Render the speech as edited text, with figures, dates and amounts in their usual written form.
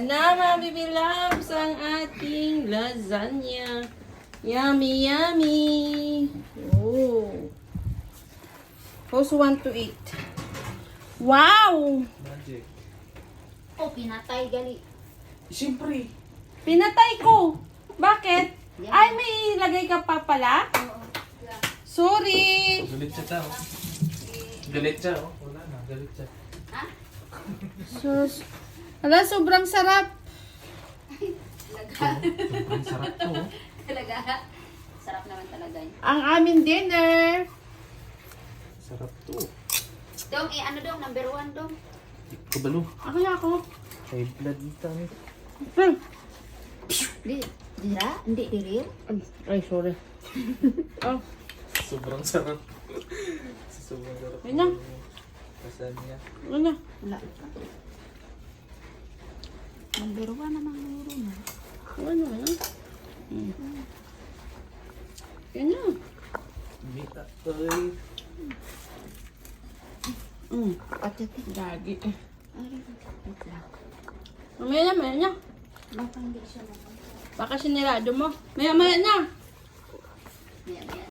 Na mga baby loves ang ating lasagna. Yummy, yummy. Oh. Who's want to eat? Wow! Magic. Oh, pinatay gali. Siyempre. Pinatay ko. Bakit? Ay, may ilagay ka pa pala? Sorry. Galit siya tao. Galit siya, oh. Wala na, galit siya. Ha? Sus. Ala, sobrang sarap. Sobrang sarap to, oh. Talaga. Sarap naman talaga yun. Ang aming dinner. Sarap to. Dong, ano dong? Number 1 dong. Kabalo. Ako na ako. May blood dito. Hmm. Dira? Hindi, diri. Ay, sorry. Oh, Sobrang sarap. Sobrang sarap. Ayun na. Lasagna. ano? Wala. Number 1 naman meron na. Ano, ano? Yan na. Mita. Ay. Patit. Gagi. Ay, wait lang. Mamaya na. Baka hindi siya naman. Baka sinirado mo. Maya na. Yan, yan.